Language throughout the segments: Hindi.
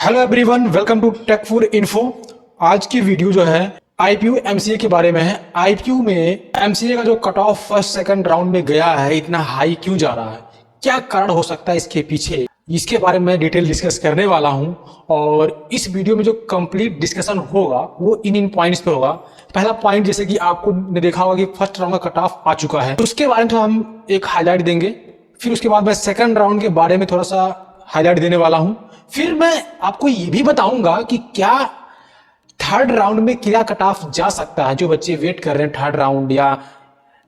Hello everyone, welcome to tech for info. आज की वीडियो जो है आईपीयू एमसीए के बारे में है। आईपीयू में एमसीए का जो cut off first second round में गया है, इतना हाई क्यों जा रहा है, क्या कारण हो सकता है इसके पीछे, इसके बारे में डिटेल डिस्कस करने वाला हूं। और इस वीडियो में जो कंप्लीट डिस्कशन होगा वो इन पॉइंट्स पे होगा। पहला पॉइंट, जैसे कि आपको ने देखा होगा कि फर्स्ट राउंड का कट ऑफ आ चुका है, तो उसके बारे में तो हम एक हाईलाइट देंगे। फिर उसके बाद मैं सेकंड राउंड के बारे में थोड़ा सा हाईलाइट देने वाला हूं। फिर मैं आपको ये भी बताऊंगा कि क्या थर्ड राउंड में क्या कट ऑफ जा सकता है। जो बच्चे वेट कर रहे हैं थर्ड राउंड या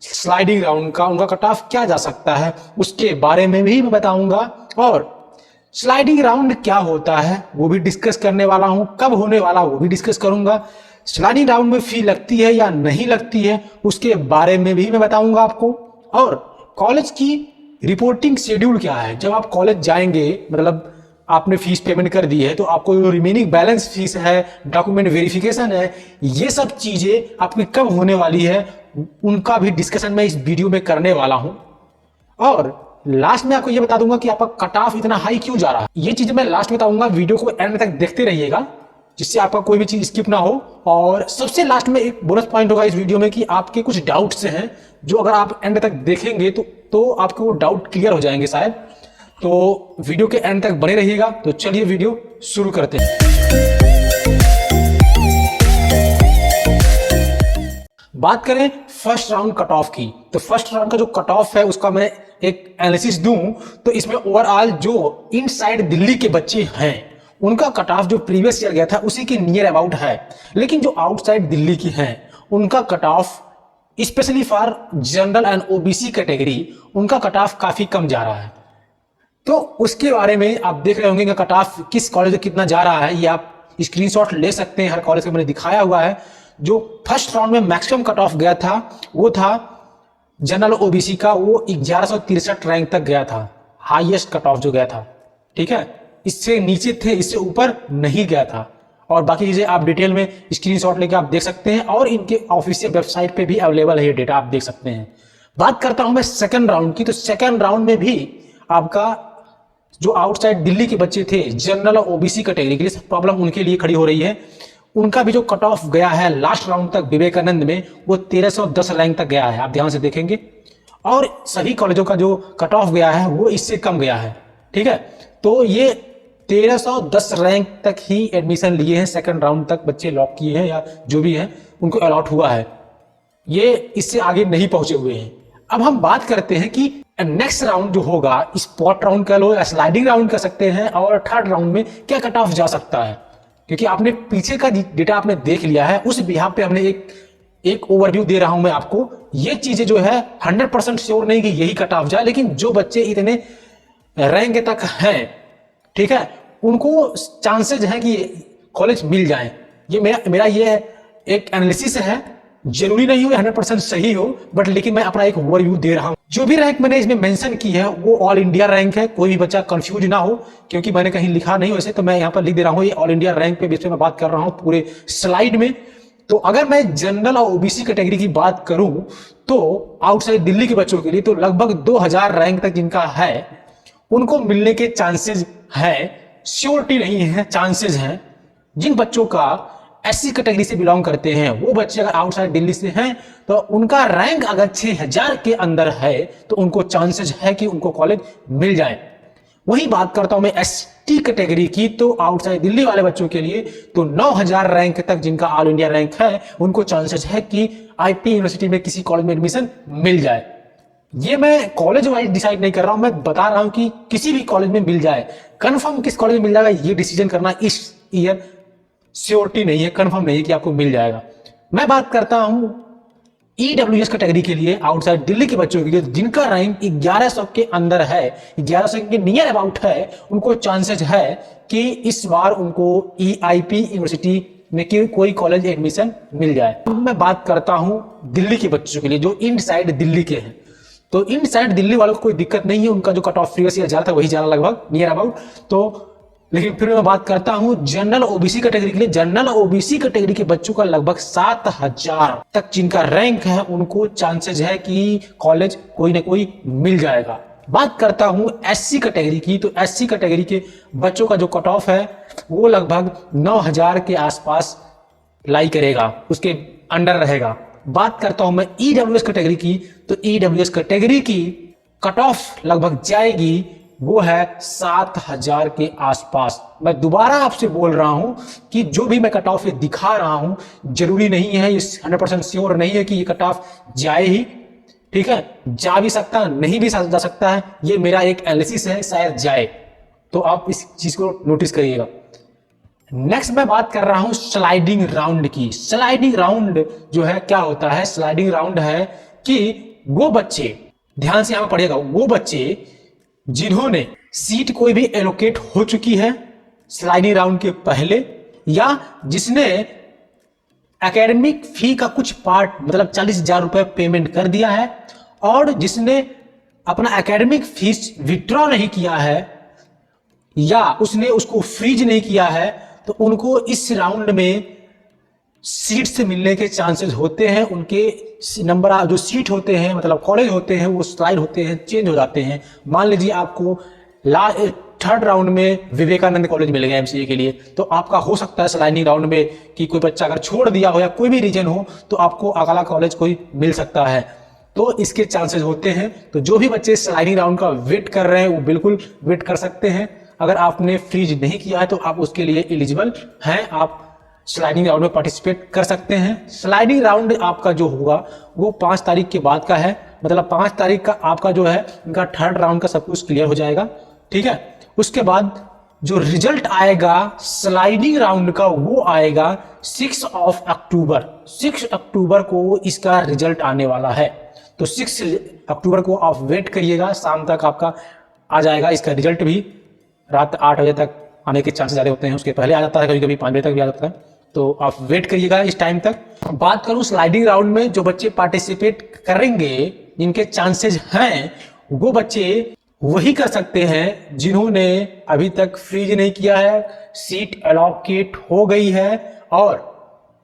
स्लाइडिंग राउंड का, उनका कट ऑफ क्या जा सकता है, उसके बारे में भी मैं बताऊंगा। और स्लाइडिंग राउंड क्या होता है वो भी डिस्कस करने वाला हूं, कब होने वाला वो भी डिस्कस करूंगा। स्लाइडिंग राउंड में फी लगती है या नहीं लगती है, उसके बारे में भी मैं बताऊंगा आपको। और कॉलेज की रिपोर्टिंग शेड्यूल क्या है, जब आप कॉलेज जाएंगे, मतलब आपने फीस पेमेंट कर दी है, तो आपको जो रिमेनिंग बैलेंस फीस है, डॉक्यूमेंट वेरिफिकेशन है, ये सब चीजें आपकी कब होने वाली है, उनका भी डिस्कशन मैं इस वीडियो में करने वाला हूं। और लास्ट में आपको ये बता दूंगा कि आपका कट ऑफ इतना हाई क्यों जा रहा है। ये चीज मैं लास्ट में बताऊंगा, वीडियो को एंड तक देखते रहिएगा जिससे आपका कोई भी चीज स्किप ना हो। और सबसे लास्ट में एक बोनस पॉइंट होगा इस वीडियो में कि आपके कुछ डाउट्स हैं जो अगर आप एंड तक देखेंगे तो आपको वो डाउट क्लियर हो जाएंगे शायद। तो वीडियो के एंड तक बने रहिएगा। तो चलिए वीडियो शुरू करते हैं। बात करें फर्स्ट राउंड कट ऑफ की, तो फर्स्ट राउंड का जो कट ऑफ है उसका मैं एक एनालिसिस दूं तो इसमें ओवरऑल जो इनसाइड दिल्ली के बच्चे हैं उनका कट ऑफ जो प्रीवियस ईयर गया था उसी के नियर अबाउट है। लेकिन जो आउटसाइड दिल्ली की हैं उनका cut off specially for general and OBC category, उनका कट ऑफ काफी कम जा रहा है। तो उसके बारे में आप देख रहे होंगे कि कट ऑफ किस कॉलेज में कितना जा रहा है, ये आप स्क्रीनशॉट ले सकते हैं। हर कॉलेज का मैंने दिखाया हुआ है। जो फर्स्ट राउंड में मैक्सिमम कट ऑफ गया था वो था जनरल ओबीसी का, वो 1163 रैंक तक गया था, हाईएस्ट कट ऑफ जो गया था। ठीक है, इससे नीचे थे, इससे ऊपर नहीं गया था। और बाकी चीजें आप डिटेल में स्क्रीनशॉट लेके आप देख सकते हैं और इनके ऑफिशियल वेबसाइट पे भी अवेलेबल है ये डेटा, आप देख सकते हैं। बात करता हूं मैं सेकंड राउंड की, तो सेकंड राउंड में भी आपका जो आउटसाइड दिल्ली के बच्चे थे जनरल और ओबीसी कैटेगरी के लिए प्रॉब्लम उनके लिए खड़ी हो रही है। उनका भी जो कट ऑफ गया है लास्ट राउंड तक विवेकानंद में, वो 1310 रैंक तक गया है, आप ध्यान से देखेंगे। और सभी कॉलेजों का जो कट ऑफ गया है वो इससे कम गया है। ठीक है, तो ये 1310 रैंक तक ही एडमिशन लिए हैं, सेकंड राउंड तक बच्चे लॉक किए हैं या जो भी है उनको अलॉट हुआ है, ये इससे आगे नहीं पहुंचे हुए हैं। अब हम बात करते हैं कि नेक्स्ट राउंड जो होगा, स्पॉट राउंड कह लो या स्लाइडिंग राउंड कर सकते हैं, और थर्ड राउंड में क्या कट ऑफ जा सकता है। क्योंकि आपने पीछे का डेटा आपने देख लिया है, उस बिहार पे हमने एक ओवरव्यू दे रहा हूं मैं आपको। ये चीजें जो है 100% श्योर नहीं कि यही कट ऑफ जाए, लेकिन जो बच्चे इतने रैंक तक हैं, ठीक है, उनको चांसेस है कि कॉलेज मिल जाए। ये मेरा ये एक एनालिसिस है, जरूरी नहीं हो 100% सही हो, बट लेकिन मैं अपना एक ओवरव्यू दे रहा हूं। जो भी रैंक मैंने इसमें मेंशन की है वो ऑल इंडिया रैंक है, कोई भी बच्चा कंफ्यूज ना हो, क्योंकि मैंने कहीं लिखा नहीं वैसे, तो मैं यहां पर लिख दे रहा हूं ये ऑल इंडिया रैंक पे बेस पे मैं बात कर रहा हूं पूरे स्लाइड में। तो अगर मैं जनरल और ओबीसी कैटेगरी की बात करूं तो आउटसाइड दिल्ली के बच्चों के लिए तो लगभग 2000 रैंक तक जिनका है उनको मिलने के चांसेस है, श्योरिटी नहीं है, चांसेस हैं। जिन बच्चों का एससी कैटेगरी से बिलोंग करते हैं वो बच्चे अगर आउटसाइड दिल्ली से हैं तो उनका रैंक अगर 6000 के अंदर है तो उनको चांसेस है कि उनको कॉलेज मिल जाए। वही बात करता हूं मैं एसटी कैटेगरी की, तो आउटसाइड दिल्ली वाले बच्चों के लिए तो 9000 रैंक तक जिनका ऑल इंडिया रैंक है उनको चांसेस है कि आईपी यूनिवर्सिटी में किसी कॉलेज में एडमिशन मिल जाए। ये मैं कॉलेज वाइज डिसाइड नहीं कर रहा हूं, मैं बता रहा हूं कि किसी भी कॉलेज में मिल जाए। कंफर्म किस कॉलेज में मिल जाएगा ये डिसीजन करना इस ईयर श्योरिटी नहीं है, कंफर्म नहीं है कि आपको मिल जाएगा। मैं बात करता हूं ईडब्ल्यूएस कैटेगरी के लिए, आउटसाइड दिल्ली के बच्चों के लिए जिनका रैंक 1100 के अंदर है, 1100 के नियर अबाउट है, उनको चांसेस है कि इस बार उनको ईआईपी यूनिवर्सिटी में कोई कॉलेज एडमिशन मिल जाए। मैं बात करता हूं दिल्ली के बच्चों के लिए जो इनसाइड दिल्ली के हैं, तो इनसाइड दिल्ली वालों को कोई दिक्कत नहीं है, उनका जो कट ऑफ प्रीवियस ईयर जा रहा था वही जा रहा लगभग नियर अबाउट। तो लेकिन फिर मैं बात करता हूं जनरल ओबीसी कैटेगरी के लिए, जनरल ओबीसी कैटेगरी के बच्चों का लगभग 7000 तक जिनका रैंक है उनको चांसेस है कि कॉलेज कोई ना कोई मिल जाएगा। बात करता हूं एससी कैटेगरी की, तो एससी कैटेगरी के बच्चों का जो कट ऑफ है वो लगभग 9000 के आसपास लाई करेगा, उसके अंडर रहेगा। बात करता हूं मैं ईडब्ल्यूएस कैटेगरी की, तो ईडब्ल्यूएस कैटेगरी की कट ऑफ लगभग जाएगी वो है 7000 के आसपास। मैं दोबारा आपसे बोल रहा हूं कि जो भी मैं कट ऑफ दिखा रहा हूं जरूरी नहीं है, ये 100% श्योर नहीं है कि ये कट ऑफ जाए ही, ठीक है, जा भी सकता नहीं भी जा सकता है, ये मेरा एक एनालिसिस है, शायद जाए, तो आप इस चीज को नोटिस करिएगा। नेक्स्ट मैं बात कर रहा हूं स्लाइडिंग राउंड की। स्लाइडिंग राउंड जो है क्या होता है, स्लाइडिंग राउंड है कि वो बच्चे, ध्यान से यहां पढ़िएगा, वो बच्चे जिन्होंने सीट कोई भी एलोकेट हो चुकी है स्लाइडिंग राउंड के पहले, या जिसने एकेडमिक फी का कुछ पार्ट मतलब 40,000 रुपए पेमेंट कर दिया है, और जिसने अपना एकेडमिक फीस विड्रॉ नहीं किया है या उसने उसको फ्रीज नहीं किया है, तो उनको इस राउंड में सीट से मिलने के चांसेस होते हैं। उनके नंबर जो सीट होते हैं मतलब कॉलेज होते हैं वो स्लाइड होते हैं, चेंज हो जाते हैं। मान लीजिए आपको थर्ड राउंड में विवेकानंद कॉलेज मिल गया एमसीए के लिए, तो आपका हो सकता है स्लाइडिंग राउंड में कि कोई बच्चा अगर छोड़ दिया हो या कोई भी रीजन हो तो आपको अगला कॉलेज कोई मिल सकता है, तो इसके चांसेस होते हैं। तो जो भी बच्चे स्लाइडिंग राउंड का वेट कर रहे हैं वो बिल्कुल वेट कर सकते हैं। अगर आपने फ्रीज नहीं किया है तो आप उसके लिए एलिजिबल हैं, आप स्लाइडिंग राउंड में पार्टिसिपेट कर सकते हैं। स्लाइडिंग राउंड आपका जो होगा वो 5 तारीख के बाद का है, मतलब 5 तारीख का आपका जो है उनका थर्ड राउंड का सब कुछ क्लियर हो जाएगा, ठीक है। उसके बाद जो रिजल्ट आएगा स्लाइडिंग राउंड का वो आएगा 6 अक्टूबर। 6 अक्टूबर को इसका रिजल्ट आने वाला है, तो 6 अक्टूबर को आप वेट करिएगा, शाम तक आपका आ जाएगा इसका रिजल्ट भी। रात 8 बजे तक आने के चांसेस ज़्यादा होते हैं, उसके पहले आ जाता है, कभी कभी 5 बजे तक भी आ जाता है, तो आप वेट करिएगा इस टाइम तक। बात करूं स्लाइडिंग राउंड में जो बच्चे पार्टिसिपेट करेंगे जिनके चांसेस हैं, वो बच्चे वही कर सकते हैं जिन्होंने अभी तक फ्रीज नहीं किया है, सीट एलोकेट हो गई है, और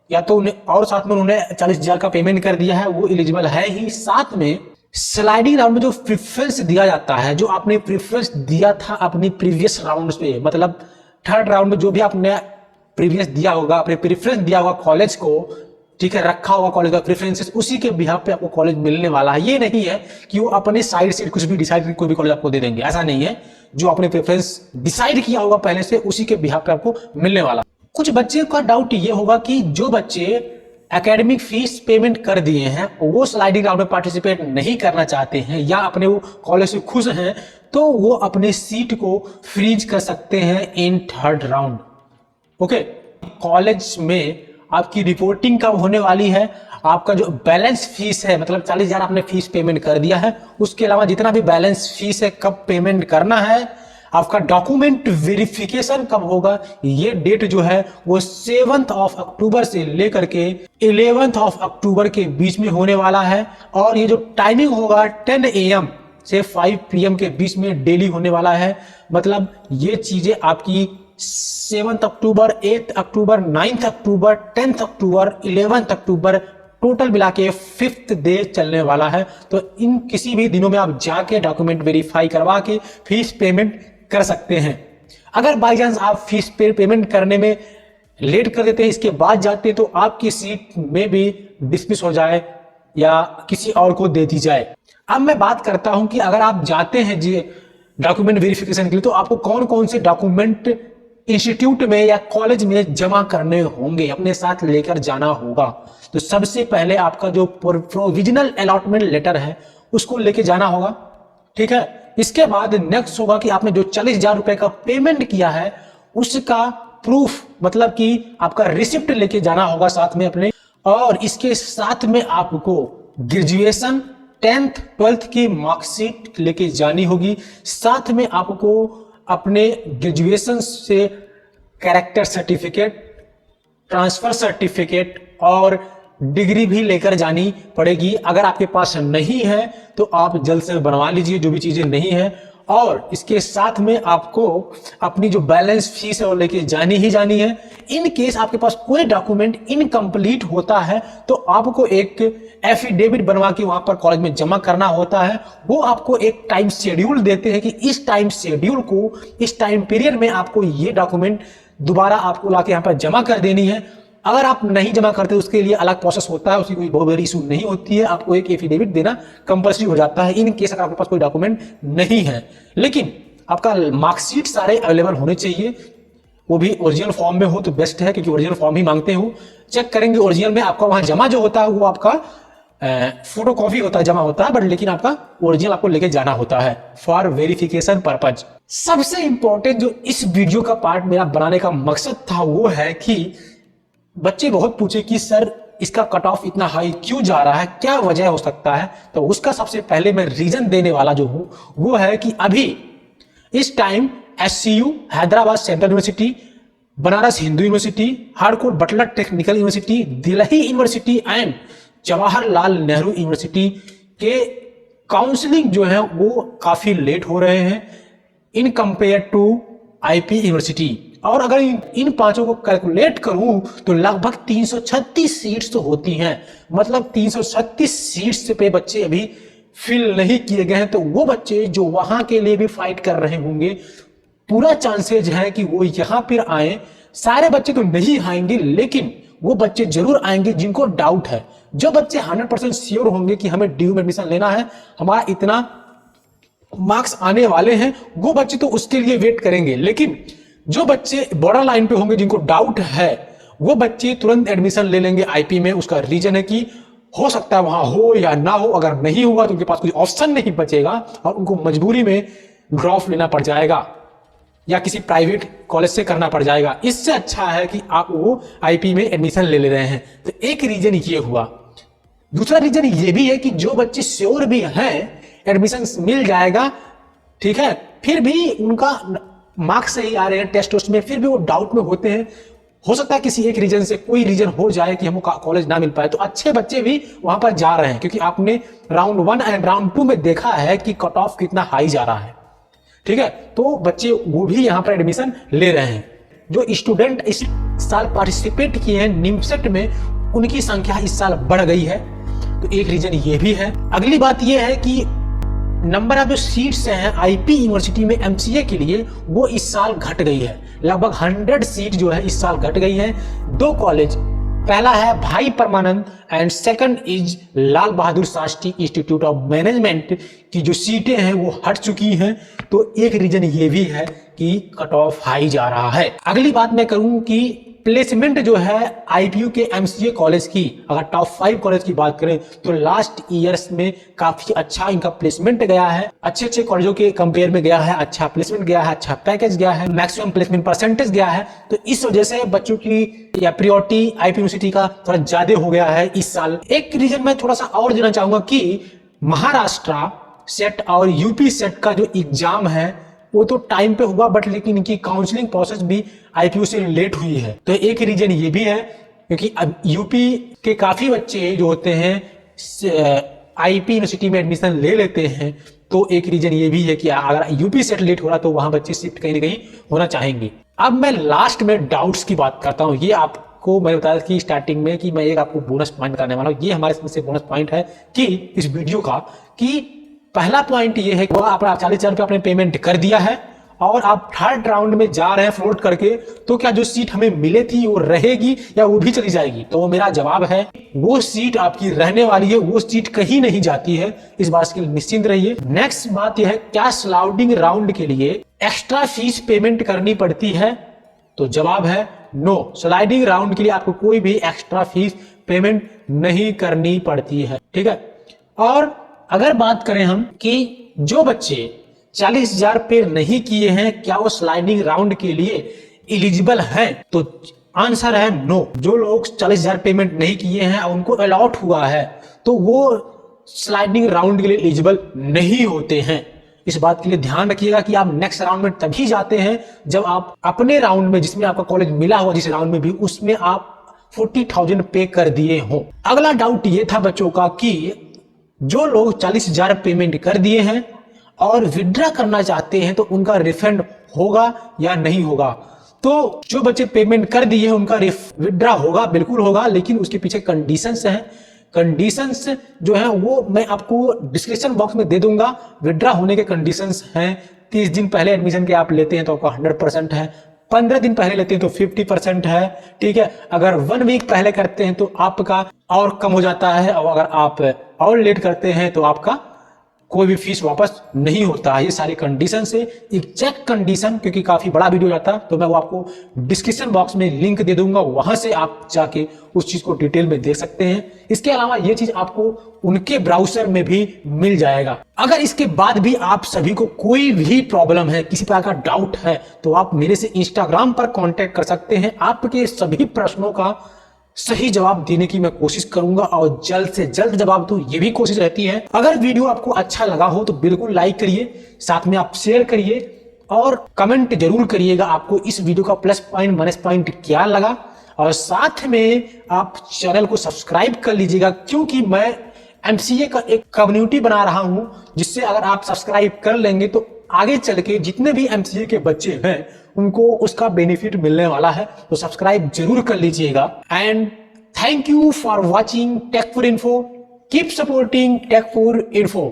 या तो उन्हें और साथ में उन्होंने 40,000 का पेमेंट कर दिया है, वो एलिजिबल है ही। साथ में स्लाइडिंग राउंड में जो प्रेफरेंस दिया जाता है, जो आपने प्रेफरेंस दिया था अपनी प्रीवियस राउंड पे, मतलब थर्ड राउंड में जो भी आपने प्रीवियस दिया होगा, अपने प्रेफरेंस दिया होगा कॉलेज को, ठीक है, रखा होगा कॉलेज का प्रेफरेंसेस, उसी के बिहाफ पे आपको कॉलेज मिलने वाला है। ये नहीं है कि वो अपने साइड से कुछ भी डिसाइड कोई भी कॉलेज आपको दे देंगे, ऐसा नहीं है। जो आपने प्रेफरेंस डिसाइड किया होगा पहले से उसी के बिहाफ पे आपको मिलने वाला। कुछ बच्चे का डाउट ये होगा कि जो बच्चे एकेडमिक फीस पेमेंट कर दिए हैं वो स्लाइडिंग राउंड में पार्टिसिपेट नहीं करना चाहते हैं या अपने वो कॉलेज से खुश हैं, तो वो अपने सीट को फ्रीज कर सकते हैं in third round. Okay, college में आपकी रिपोर्टिंग कब होने वाली है, आपका जो बैलेंस फीस है मतलब 40,000 आपने फीस पेमेंट कर दिया है, उसके अलावा जितना भी बैलेंस फीस है कब पेमेंट करना है, आपका डॉक्यूमेंट वेरिफिकेशन कब होगा, ये डेट जो है वो 7 अक्टूबर से लेकर के 11 अक्टूबर के बीच में होने वाला है। और ये जो टाइमिंग होगा 10 AM से 5 PM के बीच में डेली होने वाला है। मतलब ये चीजें आपकी 7 अक्टूबर, 8 अक्टूबर, 9 अक्टूबर, 10 अक्टूबर, 11 अक्टूबर टोटल मिला के 5th डे चलने वाला है। तो इन किसी भी दिनों में आप जाके डॉक्यूमेंट वेरीफाई करवा के फीस पेमेंट कर सकते हैं। अगर बाई चांस आप फीस पेमेंट करने में लेट कर देते हैं, इसके बाद जाते हैं, तो आपकी सीट में भी डिसमिस हो जाए या किसी और को दे दी जाए। अब मैं बात करता हूं कि अगर आप जाते हैं जी डॉक्यूमेंट वेरिफिकेशन के लिए, तो आपको कौन कौन से डॉक्यूमेंट इंस्टीट्यूट में या कॉलेज में जमा करने होंगे, अपने साथ लेकर जाना होगा। तो सबसे पहले आपका जो प्रोविजनल अलॉटमेंट लेटर है उसको लेके जाना होगा, ठीक है। इसके बाद नेक्स्ट होगा कि आपने जो 40,000 रुपए का पेमेंट किया है उसका प्रूफ, मतलब कि आपका रिसिप्ट लेके जाना होगा साथ में अपने। और इसके साथ में आपको ग्रेजुएशन 10th 12th की मार्कशीट लेके जानी होगी। साथ में आपको अपने ग्रेजुएशन से कैरेक्टर सर्टिफिकेट, ट्रांसफर सर्टिफिकेट और डिग्री भी लेकर जानी पड़ेगी। अगर आपके पास नहीं है तो आप जल्द से बनवा लीजिए जो भी चीजें नहीं है। और इसके साथ में आपको अपनी जो बैलेंस फीस है वो लेके जानी ही जानी है। इन केस आपके पास कोई डॉक्यूमेंट इनकम्प्लीट होता है तो आपको एक एफिडेविट बनवा के वहां पर कॉलेज में जमा करना होता है। वो आपको एक टाइम शेड्यूल देते हैं कि इस टाइम शेड्यूल को, इस टाइम पीरियड में आपको ये डॉक्यूमेंट दोबारा आपको लाके यहाँ पर जमा कर देनी है। अगर आप नहीं जमा करते उसके लिए अलग प्रोसेस होता है, उसकी कोई बहुत बड़ी इशू नहीं होती है, आपको एक एफिडेविट देना कंपल्सरी हो जाता है इन केस अगर आपके पास कोई डॉक्यूमेंट नहीं है। लेकिन आपका मार्कशीट सारे अवेलेबल होने चाहिए, वो भी ओरिजिनल फॉर्म में हो तो बेस्ट है, क्योंकि ओरिजिनल फॉर्म ही मांगते हो। चेक करेंगे ओरिजिनल में आपका वहां जमा जो होता है वो आपका फोटो कॉपी होता है, जमा होता है, बट लेकिन आपका ओरिजिनल आपको लेके जाना होता है फॉर वेरिफिकेशन पर्पज। सबसे इंपॉर्टेंट जो इस वीडियो का पार्ट मेरा बनाने का मकसद था वो है कि बच्चे बहुत पूछे कि सर इसका कट ऑफ इतना हाई क्यों जा रहा है, क्या वजह हो सकता है। तो उसका सबसे पहले मैं रीजन देने वाला जो हूं वो है कि अभी इस time SCU Hyderabad central university, Banaras Hindu university, Harcourt Butler technical university, Delhi university and Jawaharlal Nehru university के काउंसलिंग जो है वो काफी लेट हो रहे हैं in compare to IP university. और अगर इन पांचों को कैलकुलेट करूं तो लगभग 336 सीट्स तो होती हैं, मतलब 336 सीट्स पे बच्चे अभी फिल नहीं किए गए हैं। तो वो बच्चे जो वहां के लिए भी फाइट कर रहे होंगे, पूरा चांसेज है कि वो यहां पर आए। सारे बच्चे तो नहीं आएंगे, लेकिन वो बच्चे जरूर आएंगे जिनको डाउट है। जो बच्चे 100% श्योर होंगे कि हमें DU में एडमिशन लेना है, हमारा इतना मार्क्स आने वाले हैं, वो बच्चे तो उसके लिए वेट करेंगे। लेकिन जो बच्चे बॉर्डर लाइन पे होंगे, जिनको डाउट है, वो बच्चे तुरंत एडमिशन ले लेंगे IP में। उसका रीजन है कि हो सकता है वहां हो या ना हो, अगर नहीं हुआ तो उनके पास कोई ऑप्शन नहीं बचेगा और उनको मजबूरी में ड्रॉप लेना पड़ जाएगा या किसी प्राइवेट कॉलेज से करना पड़ जाएगा। इससे अच्छा है कि आप वो IP में एडमिशन ले रहे हैं। तो एक रीजन ये हुआ। दूसरा रीजन ये भी है कि जो बच्चे श्योर भी हैं एडमिशन मिल जाएगा, ठीक है, फिर भी उनका मार्क्स सही आ रहे हैं टेस्ट में, फिर भी वो डाउट में होते हैं। हो सकता है किसी एक रीजन से कोई रीजन हो जाए कि हमको कॉलेज ना मिल पाए, तो अच्छे बच्चे भी वहां पर जा रहे हैं, क्योंकि आपने राउंड 1 एंड राउंड 2 में देखा है कि कट ऑफ कितना हाई जा रहा है, ठीक है। तो बच्चे वो भी यहां पर एडमिशन ले रहे हैं। जो स्टूडेंट इस साल पार्टिसिपेट किए हैं निमसेट में, उनकी संख्या इस साल बढ़ गई है, तो एक रीजन ये भी है। अगली बात ये है कि नंबर ऑफ जो सीट्स हैं IP यूनिवर्सिटी में MCA के लिए, वो इस साल घट गई है। लगभग 100 सीट जो है इस साल घट गई है। 2 कॉलेज, पहला है Bhai Parmanand and second is Lal Bahadur Shastri institute of management की जो सीटें हैं वो हट चुकी हैं। तो एक रीजन ये भी है कि कट ऑफ हाई जा रहा है। अगली बात मैं करूं कि प्लेसमेंट जो है IPU के MCA कॉलेज की, अगर टॉप 5 कॉलेज की बात करें तो लास्ट ईयर्स में काफी अच्छा इनका प्लेसमेंट गया है। अच्छे कॉलेजों के कंपेयर में गया है, अच्छा प्लेसमेंट गया है, अच्छा पैकेज गया है, मैक्सिमम प्लेसमेंट परसेंटेज गया है। तो इस वजह से बच्चों की या प्रायोरिटी IP यूनिवर्सिटी का थोड़ा ज्यादा हो गया है इस साल। एक रीजन मैं थोड़ा सा और देना चाहूंगा कि महाराष्ट्र सेट और UP सेट का जो एग्जाम है वो तो टाइम पे हुआ, बट लेकिन इनकी काउंसलिंग प्रोसेस भी IPU से लेट हुई है। तो एक रीजन ये भी है, क्योंकि अब UP के काफी बच्चे जो होते हैं IP यूनिवर्सिटी में एडमिशन ले लेते हैं। तो एक रीजन ये भी है कि अगर UP सेट लेट हो रहा तो वहां बच्चे शिफ्ट कहीं ना कहीं होना चाहेंगे। अब मैं लास्ट में डाउट्स की बात करता हूँ। ये आपको मैंने बताया कि स्टार्टिंग में कि मैं एक आपको बोनस पॉइंट बताने वाला हूँ। ये हमारे सबसे बोनस पॉइंट है कि इस वीडियो का, कि पहला पॉइंट ये है कि आपने 40,000 रुपये आपने पेमेंट कर दिया है और आप 3rd राउंड में जा रहे हैं फ्लोट करके, तो क्या जो सीट हमें मिले थी वो रहेगी या वो भी चली जाएगी? तो मेरा जवाब है वो सीट आपकी रहने वाली है, वो सीट कहीं नहीं जाती है, इस बात के लिए निश्चिंत रहिए। नेक्स्ट बात यह है, क्या स्लाइडिंग राउंड के लिए एक्स्ट्रा फीस पेमेंट करनी पड़ती है? तो जवाब है नो, स्लाइडिंग राउंड के लिए आपको कोई भी एक्स्ट्रा फीस पेमेंट नहीं करनी पड़ती है, ठीक है। और अगर बात करें हम कि जो बच्चे 40,000 पे नहीं किए हैं, क्या वो स्लाइडिंग राउंड के लिए एलिजिबल हैं? तो आंसर है नो। जो लोग 40,000 पेमेंट नहीं किए हैं और उनको अलॉट हुआ है, तो वो स्लाइडिंग राउंड के लिए एलिजिबल नहीं होते हैं। इस बात के लिए ध्यान रखिएगा कि आप नेक्स्ट राउंड में तभी जाते हैं जब आप अपने राउंड में, जिसमें आपका कॉलेज मिला हुआ जिस राउंड में भी, उसमें आप 40,000 पे कर दिए हो। अगला डाउट ये था बच्चों का कि जो लोग 40,000 पेमेंट कर दिए हैं और विड्रा करना चाहते हैं तो उनका रिफंड होगा या नहीं होगा? तो जो बच्चे पेमेंट कर दिए हैं उनका विड्रा होगा, बिल्कुल होगा, लेकिन उसके पीछे कंडीशंस हैं। कंडीशंस जो है वो मैं आपको डिस्क्रिप्शन बॉक्स में दे दूंगा। विड्रा होने के कंडीशंस हैं, 30 दिन पहले एडमिशन के आप लेते हैं तो आपका 100% है, 15 दिन पहले लेते हैं तो 50% है, ठीक है। अगर 1 वीक पहले करते हैं तो आपका और कम हो जाता है, और अगर आप और लेट करते हैं तो आपका कोई भी फीस वापस नहीं होता है। ये सारी कंडीशन से एग्जैक्ट कंडीशन, क्योंकि काफी बड़ा वीडियो जाता तो मैं वो आपको डिस्क्रिप्शन बॉक्स में लिंक दे दूंगा, वहां से आप जाके उस चीज को डिटेल में देख सकते हैं। इसके अलावा ये चीज आपको उनके ब्राउजर में भी मिल जाएगा। अगर इसके बाद भी आप सभी को कोई भी प्रॉब्लम है, किसी प्रकार का डाउट है, तो आप मेरे से इंस्टाग्राम पर कॉन्टेक्ट कर सकते हैं। आपके सभी प्रश्नों का सही जवाब देने की मैं कोशिश करूंगा और जल्द से जल्द जवाब दूं, ये भी कोशिश रहती है। अगर वीडियो आपको अच्छा लगा हो तो बिल्कुल लाइक करिए, साथ में आप शेयर करिए और कमेंट जरूर करिएगा आपको इस वीडियो का प्लस पॉइंट माइनस पॉइंट क्या लगा। और साथ में आप चैनल को सब्सक्राइब कर लीजिएगा, क्योंकि मैं एमसीए का एक कम्युनिटी बना रहा हूं, जिससे अगर आप सब्सक्राइब कर लेंगे तो आगे चल के जितने भी एमसीए के बच्चे हैं उनको उसका बेनिफिट मिलने वाला है। तो सब्सक्राइब जरूर कर लीजिएगा। And thank you for watching Tech4Info. Keep supporting टेक4इन्फो।